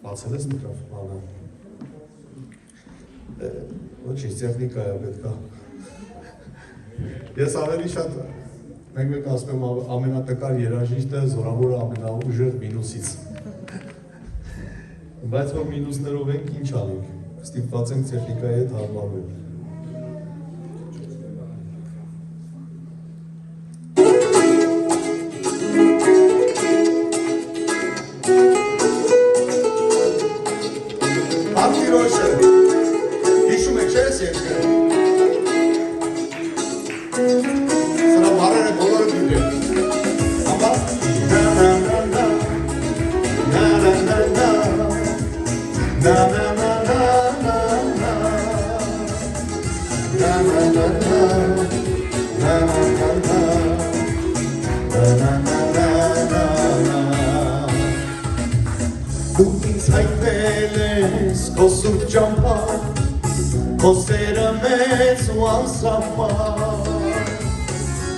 Բացել ես միկրոֆոնը։ Ոչինչ, տեխնիկա է պետքա։ Ես ավելի շատ մեկ ասում եմ ամենատկար երաժիշտը զորավորը ամենաուժեղ մինուսից։ Բայց որ մինուսներով ենք ինչ անենք, ստիպված ենք տեխնիկայի հետ հարմարվել։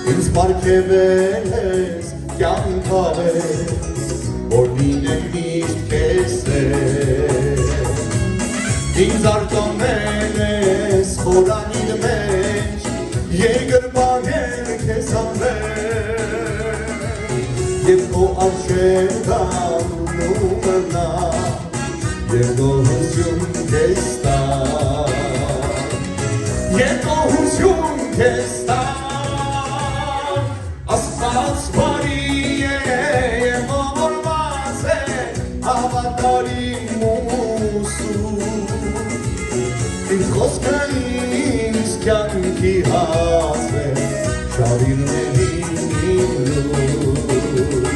Ինձ պարգևել ես կյանքավ ես, որ լինեմ միշտ քեզ հետ։ Ինձ արտոնել ես խորանիդ մեջ, երկրպագել քեզ անվեր, և քո արջև գալու մնա, և գոհություն քեզ տա, և գոհություն քեզ տա։ Աստված բարի է, ողորմած է, հավատարիմ ուսում, Իմ խոսքը ինձ կյանքի հաց է, շավիլներին իմ լուր։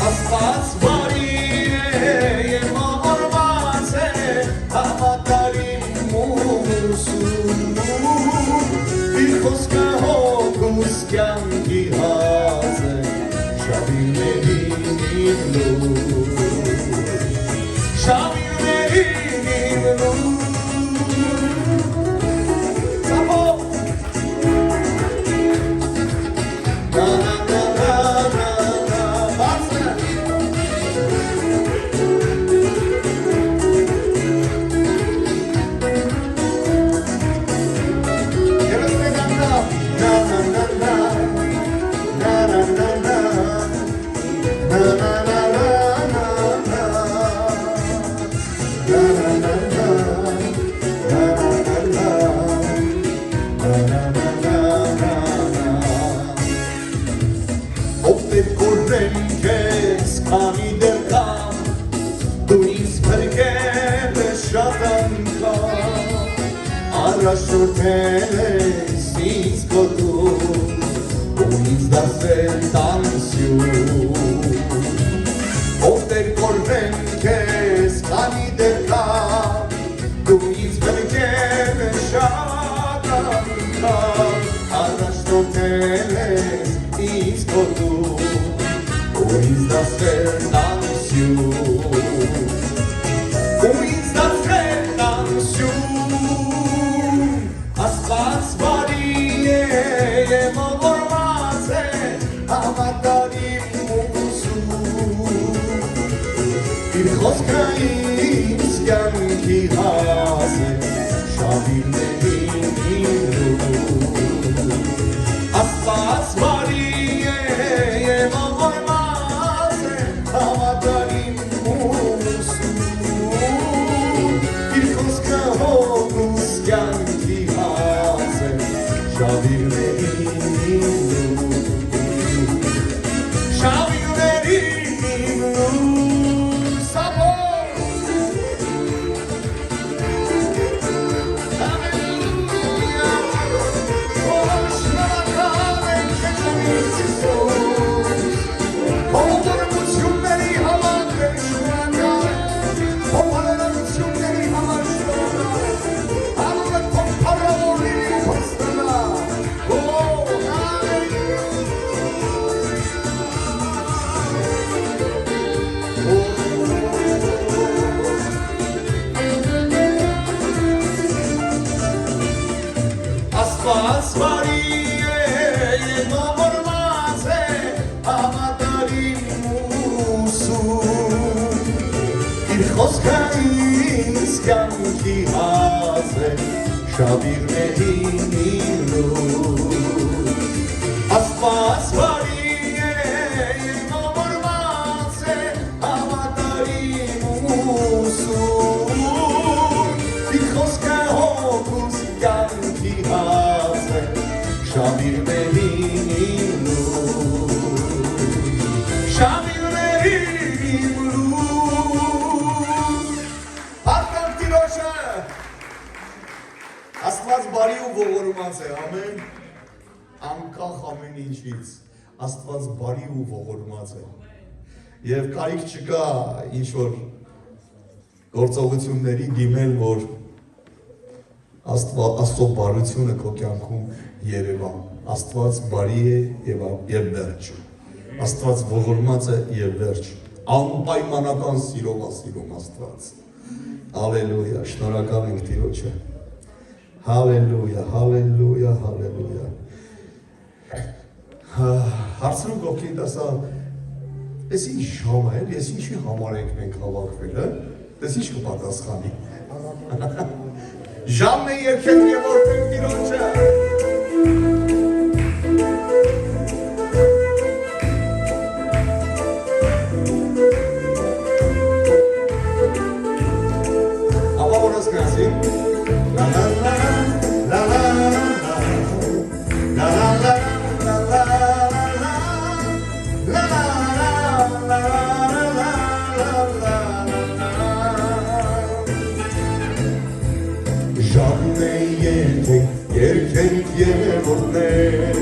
Աստված բարի է, ողորմած է, հավատարիմ ուսում, Իմ խոսքը հոգուս կյանքի հաց է, շավիլներին իմ լուր, շավիլներին իմ լուր։ Շուրթել ես ինձ կոտում, ու ինձ դասել տանսյուն, ով դեր կորվեն կեզ կանի դերկա, դու ինձ բրկել է շատ անկան, առաջնորդել ես ինձ կոտում, ու ինձ դասել տանսյուն, ու ինձ դասել տանսյուն, Աստված բարի է, ողորմած է, հավատարիմ ուսում, Իր խոսքը ինձ կյանքի հաց է, շավիլներին իմ լուր։ Աստված բարի է, ողորմած է, հավատարիմ ուսում, Իր խոսքը հոգուս կյանքի շավիլներին իմ լուր, շավիլներին իմ լուր, սավո կյանքի հազեր շավիրներին իրլու Աստված բարի է և ողորմած է հավատարիմ ուսում Իր խոսքը հոգուս կյանքի հազեր շավիրներին իրլու Շավիրներին իրլու Արտանք տիրոջը Աստված բարի ու ողորմած է, ամեն անկախ ամեն ինչից Աստված բարի ու ողորմած է Եվ կարիք չկա ինչ-որ գործողությունների դիմել, որ Աստծո բարությունը քո կյանքում երևա Աստված բարի է և վերջ Աստված ողորմած է և վերջ Անպայմանական սիրով ասիրում Աստված Հալելույա, շնորհակալ ենք Տիրոջը Հալելույա, հալելույա, հալելույա Հարցնում կողքին տասա Ես ինչ ժամ է, ես ինչի համար ենք մենք հավաքվել, ես ինչ կպատասխանի Ժամն է երկեք և որպենք Տիրոջը Ապա որոս կնասի La la la la la la la la Ժամն է ենթենք, երկենք երևորդներ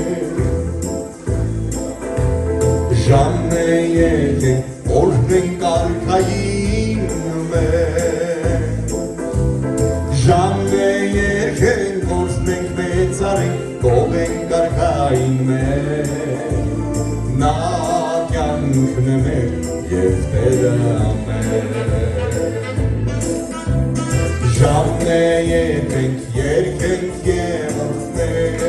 Ժամն է ենթենք, օրհնենք արքային մեր Ժամն է երկենք, գործնենք մեծարենք, կողենք արքային մեր Նա կյանքն է մեր և Տերը մեր Ժամն է ենթենք, երկենք երորդներ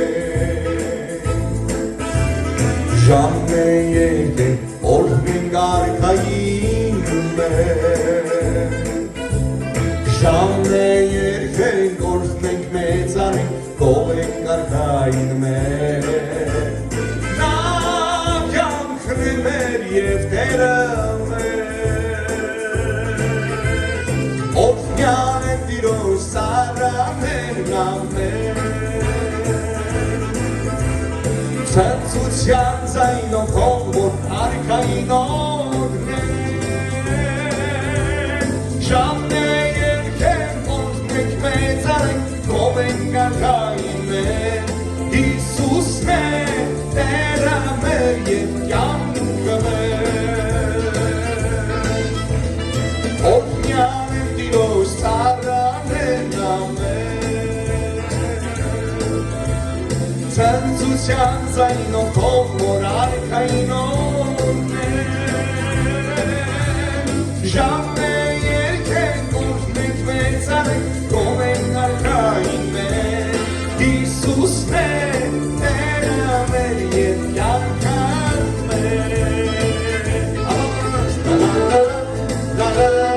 Ժամն է ենթենք, օրհնենք արքային մեր Ժամն է երկենք, օրհնենք մեծարենք, կողենք արքային մեր Նա կյանքն է մեր և Տերը Օրհնյան է Տիրոջ սարաներն ամեն Ցնծության ձայնով թող որ արքային օրհնեն Ժամն է երկենք, օրհնենք մեծարենք, կողենք արքային մեր Հիսուսն է Տերը մեր և կյանքը մեր Օրհնյան է Տիրոջ սարաներն ամեն Ցնծության ձայնով թող որ արքային օրհնեն Ժամն է երկենք, օրհնենք մեծարենք, կողենք արքային մեր Հիսուսն է Տերը մեր և կյանքը մեր La la la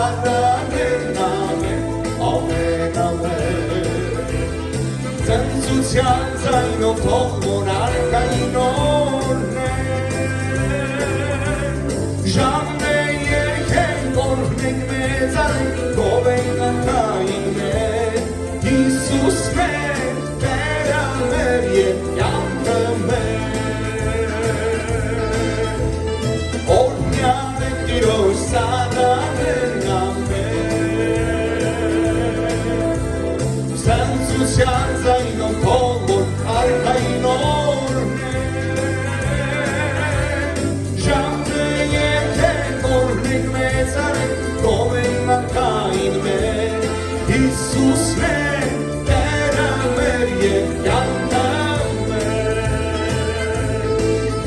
սարանեն ամեն, ամեն, ամեն Ծնծության ձայնով թող որ արկային օրներ Ժամն է երկեն կորնենք մեծ այն գովեն ակային մեր Հիսուսն է Տերը մեր և կյանքը մեր Օրհնյալ է Տիրոջ սարանեն ամեն Ծնծության ձայնով թող որ արկային օրներ Ժամն է երկեն կորնենք մեծ այն գովեն ակային մեր Հիսուսն է Տերը մեր և կյանքը մեր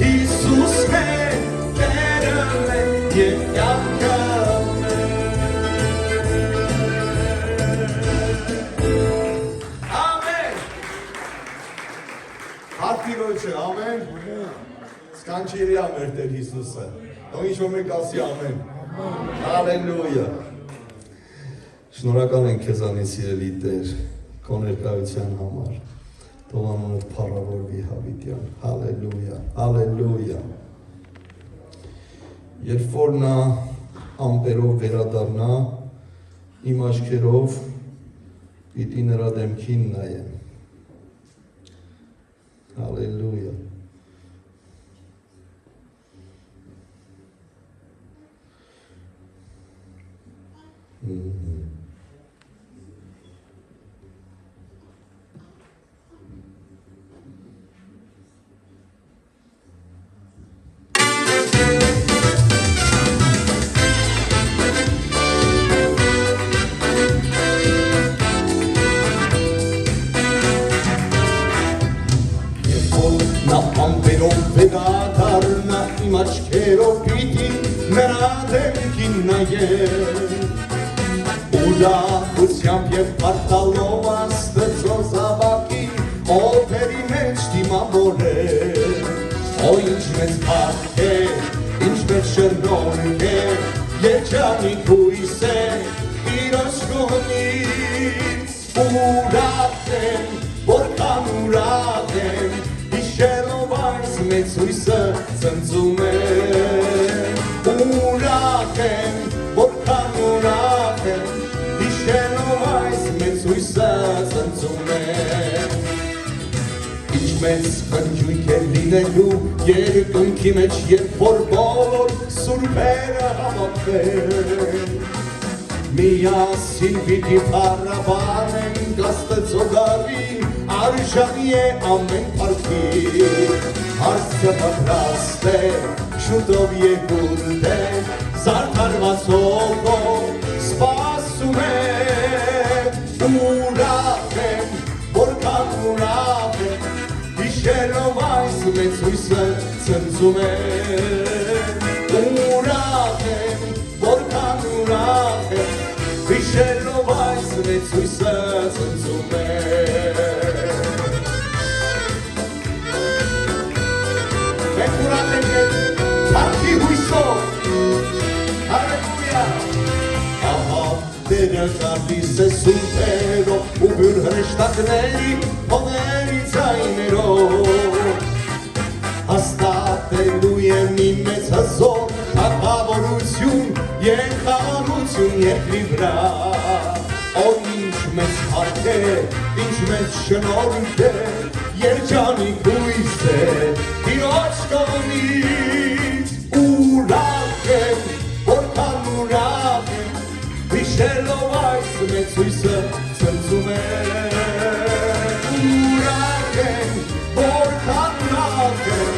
Հիսուսն է Տերը մեր և կյանքը Ամեն Հարտիրոջը, ամեն Սկանչիրի ամեր Տեր Հիսուսը Թող ինչ-որ մեկ ասի ամեն Հալելույա Շնորհակալ ենք քեզանից սիրելի Տեր, քո ներկայության համար, թող անունդ փառավորվի հավիտյան, հալելույա, հալելույա։ Երբ որ նա ամպերով վերադառնա, իմ աչքերով պիտի նրա դեմքին նայեմ, հալելույա։ Նա ամպերով վերադառնա իմ աչքերով պիտի նրա դեմքին նայեմ Ուրախությամբ և պարտալով Աստծո զավակի օդերի մեջ դիմավորեմ Օ ինչ մեծ փառք է, ինչ մեծ շնորհք է, երջանիկ հույս է Տիրոջ կողմից Ուրախ եմ, որքան ուրախ եմ Հիշելով այս մեծ հույսը ծնծում եմ Ուրախ եմ, որքան ուրախ եմ Հիշելով այս մեծ հույսը ծնծում եմ Ինչ մեծ խնջույք է լինելու երկնքի մեջ Երբ որ բոլոր սուրբերը հավաքվեն Միասին պիտի փառաբանենք Աստծո գավին Արժանի է ամեն փառքի Հարցը պատրաստ է շուտով եկուտ է Զարդարված հոգով սպասում է Ուրախ եմ, որքան ուրախ եմ Հիշելով այս մեծ հույսը ծնծում է Ուրախ եմ, որքան ուրախ եմ Հիշելով այս մեծ հույսը ծնծում է Մենք ուրախ ենք փառքի հույսով Հալելույա Ահա Տերը գալիս է սուրբերով ու բյուր հրեշտակների հողերի ձայներով Հաստատելու եմ իմ մեծ հզոր թագավորություն և խաղաղություն երկրի վրա Օ ինչ մեծ փառք է, ինչ մեծ շնորհք է, երջանիկ հույս է Տիրոջ կողմից ուրախ եմ, որքան ուրախ եմ Հիշելով այս մեծ հույսը ծնծում եմ Ուրախ եմ, որքան ուրախ եմ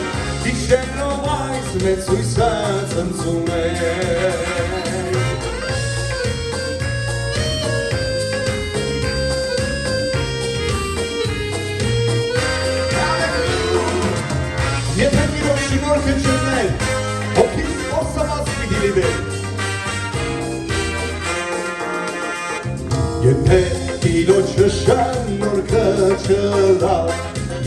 Հիշելով այս մեծ հույսը ծնծում եմ Եթե Տիրոջ շնորհքը չլներ, հոգիս կորսված պիտի լիներ Եթե Տիրոջ շնորհքը չլար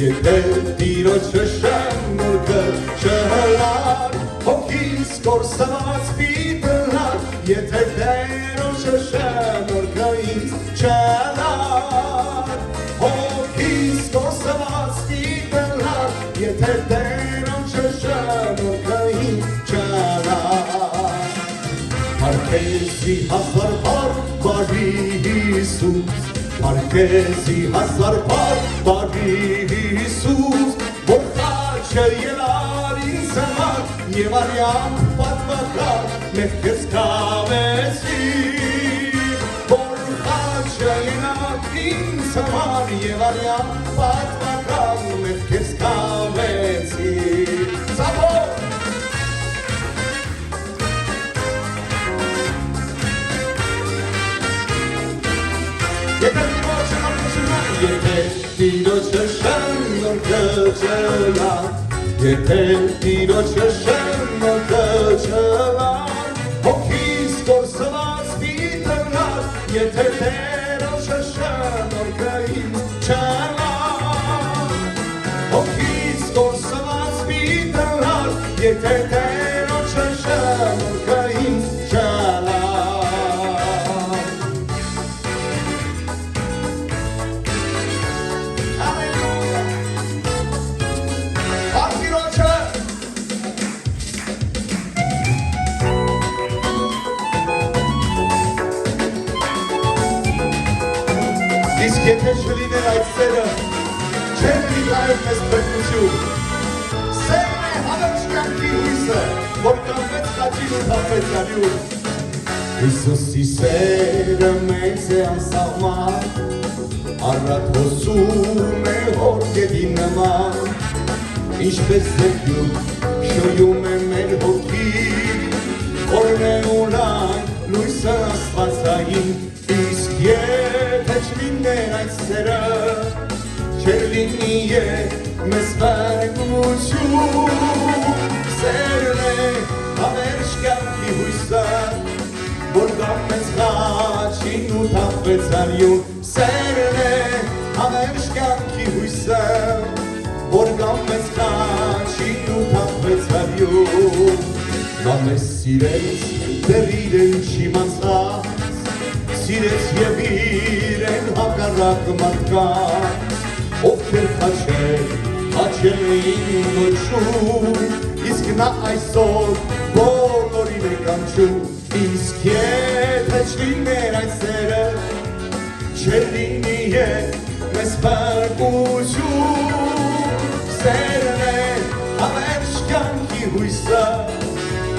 Եթե Տիրոջ շնորհքը չլար Հոգիս կորսված պիտի լիներ Եթե Տեր Քեզի հազար բար բարի Հիսուս, Քեզի հազար բար բարի Հիսուս, որ խաչը ելար ինձ համար եւ արյան պատմական մեր քեզ կավեցի, որ խաչը ելար ինձ համար եւ արյան պատմական մեր քեզ կավեցի. Սաբո Եթե Տիրոջը շնորհքը չլա, եթե Տիրոջը շնորհքը չլա, հոգիս կորսված պիտենալ, եթե Տերոջը շնորհքը ինձ չլա, հոգիս կորսված պիտենալ, եթե Տերոջը շնորհքը ինձ չլա. Իսկ եթե չլիներ այդ սերը, չեր լինի նաև մեզ բրկություն. Սերն է հավերժ կյանքի հույսը, որ կապեց խաչին ու թափեց արյուն. Հիսուսի սերը մեծ է անսահման, առատ հոսում է հոր գետի նման, ինչպես զեգյուտ շոյում է մեր հոգին, որն է ունայն լույսը աստվածային. Իսկ եթե չլիներ այդ սերը, չեր լինի մեզ բերգություն. Սերն է հավերժ կյանքի հույսը, որ կապեց խաչին ու թափեց արյուն. Սերն է հավերժ կյանքի հույսը, որ կապեց խաչին ու թափեց արյուն. Նա մեզ սիրեց, դեռ իրեն չիմացավ, սիրեց և իրեն հակառակ մարդկան, ովքեր խաչել էին ոչում, իսկ նա այսօր բոլորին է կանչում. Իսկ եթե չլիներ այդ սերը, չեր լինի մեզ բրկություն. Սերն է հավերժ կյանքի հույսը,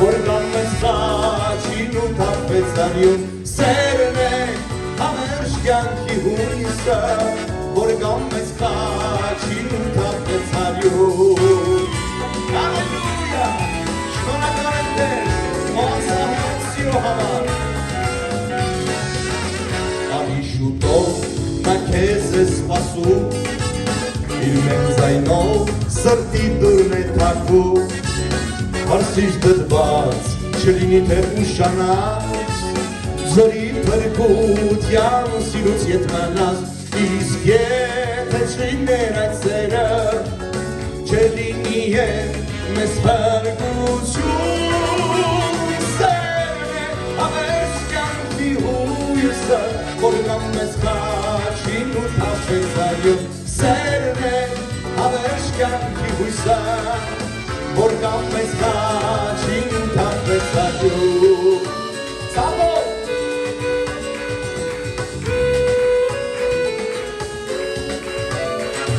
որ կապեց խաչին ու թափեց արյուն. Սերն է հավերժ կյանքի հույսը, որ կապեց խաչին ու թափեց արյուն. Հալելույա, շնորհակալ եմ Տեր, անսահման սիրո համար. Արի շուտով նա քեզ է սպասում, իր մեծ ձայնով սրտի դուռն է թակում. Հարսից դդված չլինի թե ուշանաս, զորի փրկության սիրուց ետ մնաս. Իսկ եթե չլիներ այդ սերը, չեր լինի մեզ բրկություն. Սերն է հավերժ կյանքի հույսը, որ կապեց խաչին ու թափեց արյուն. Սերն է հավերժ կյանքի հույսը, որ կապեց խաչին ու թափեց արյուն. Սաբո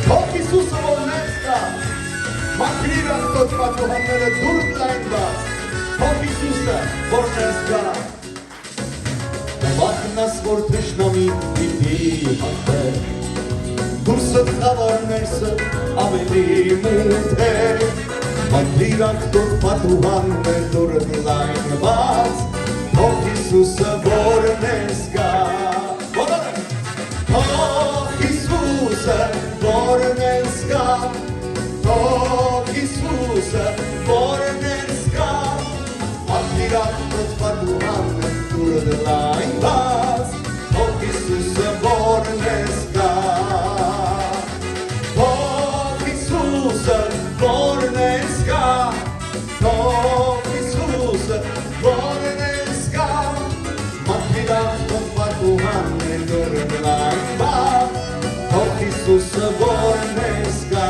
Թող Հիսուսը որ ներս կա, մաքրիր աստոց պատուհանները դուրս լայն բաց. Թող Հիսուսը որ ներս կա, վախնաս որ թշնամին պիտի հաղթեր, դուրսդ խավար ներսը ավելի մութ է. Մաքրիր աստոց պատուհաններ դուրս լայն բաց. Թող Հիսուսը որ ներս կա, թող Հիսուսը որ ներս կա, թող Հիսուսը որ ներս կա. Մաքրիր աստոց պատուհաններ դուրս լայն բաց. Թող Հիսուսը որ ներս կա, թող Հիսուսը որ ներս կա, թող Հիսուսը որ ներս կա. Մաքրիր աստոց պատուհաններ դուրս լայն բաց. Թող Հիսուսը որ ներս կա.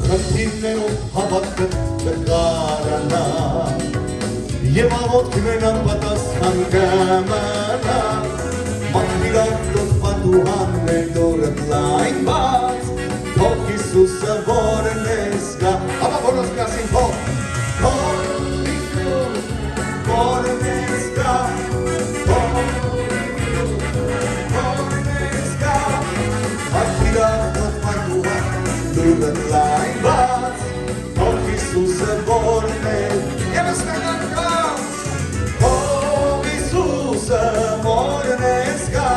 Խնդիրներով հավատքը կկարանա, Եվ աղոթքի մենան պատասխան կամանա Մատվիրատոտ պատուհանն է դորդ լայն բաց Թող Հիսուսը որն ես գա Աբա որոս կասին թող Թող Հիսուս որն ես գա Թող որն ես գա Մատվիրատոտ պատուհան դորդ լայն բաց Թող Հիսուսը որն ես Եվ ասկան Amor nesca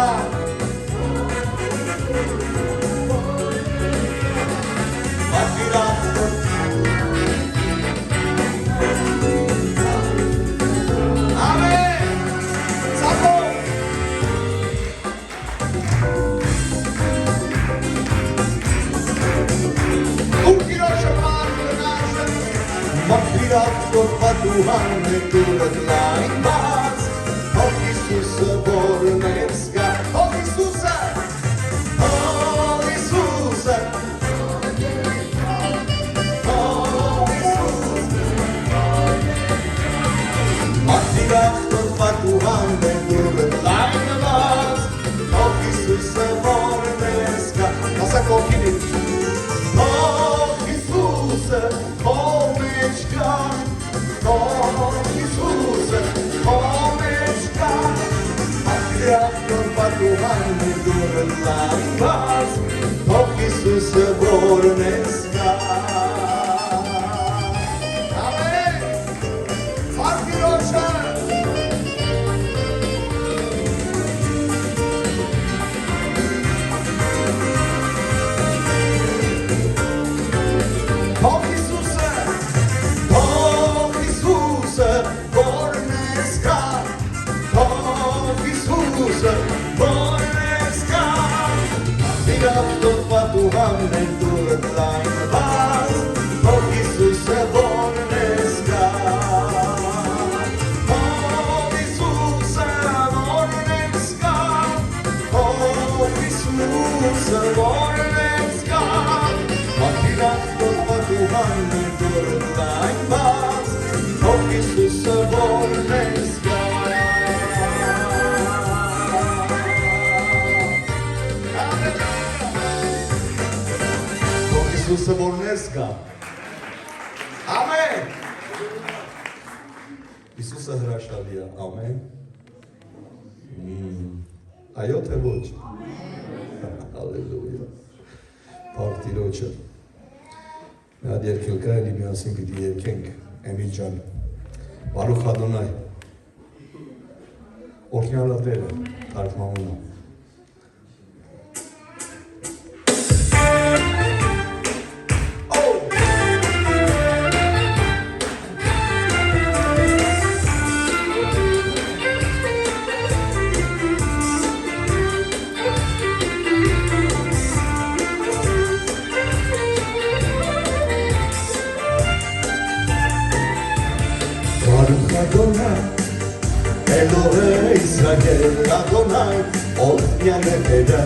Amen Sapo Ukiro shamar nashan Magpirat ko patuhan Tulad laing bas Oh Isus'e borun eska Oh Isus'e Oh Isus'e Oh Isus'e Mattirachtot patuhan Beturret lainabas Oh Isus'e borun eska Nasa kokini Oh Isus'e Oh Mechka Oh Isus'e Oh Mechka Mattirachtot patuhan Beturret lainabas Oh Isus'e borun eska Amen Farkirosha Oh Isus'e Oh Isus'e borun eska Oh Isus'e borun eska Mattirachtot patuhan Beturret lainabas Oh Isus'e borun eska Oh Isus'e borun eska Oh Isus'e borun eska Mattirachtot patuhan Beturret lainabas Oh Isus'e borun eska Oh Isus'e borun eska Amen Իսուսը հրաշալի է, ամեն Այո թե ոչ Հալելույա Փառք Տիրոջը Մի հատ երկել կա էլի միասին պիտի երկենք Էմիլ ջան Բարուխ Ադոնայ Օրհնյալը Տերը թարգմանումը Baruch Adonai, Elohei Israel Adonai, Orhnyane Tera.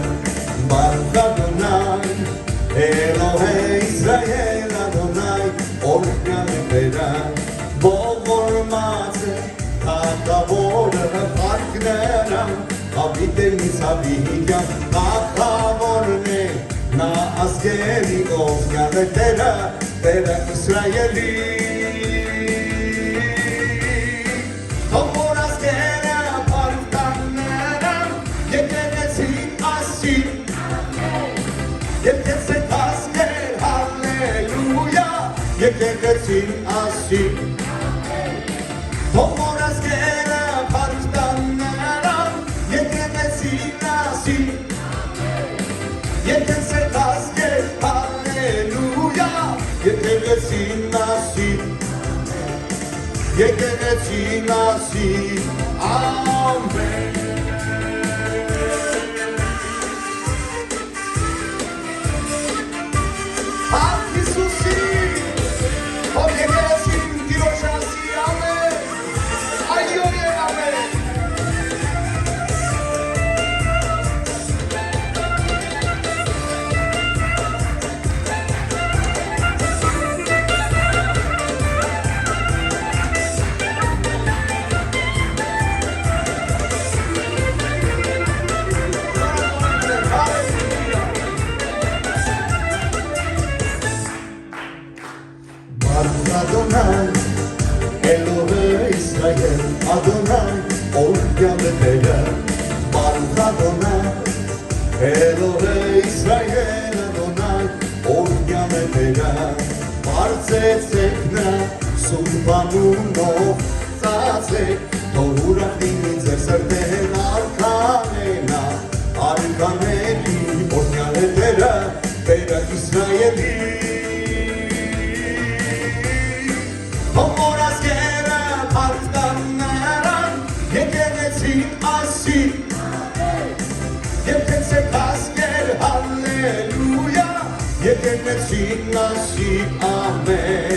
Baruch Adonai, Elohei Israel Adonai, Orhnyane Tera. Բոլոր մազը, թագավորը փառքները, Հավիտենից հավիտյան, Աղավորն է, Նա ազգերի Օրհնյանը Տերը, Տերը Իսրայելի Թող ազգերը փառք տանները, եկեղեցին ասի, եկեղեցին ասներ, հալելույա, եկեղեցին ասի, թող ազգերը փառք տանները, եկեղեցին ասի, եկեղեցին ասներ, հալելույա, եկեղեցին ասի, եկեղեցին ասի, ամեն Փառք Հիսուսի, ով եկեղեցին Տիրոջ ասի, ամեն Այո և ամեն Tera, Baruch Adonai, Elohei Israel Adonai, Ornyame Tera, Bartzetsek na, Sulpanunov, Tzatzek, Torurach Dini Zer Serten Arkanena, Arkaneli, Ornyame Tera, Tera Israeli. Halleluja, Yekenetsin nasi, amen.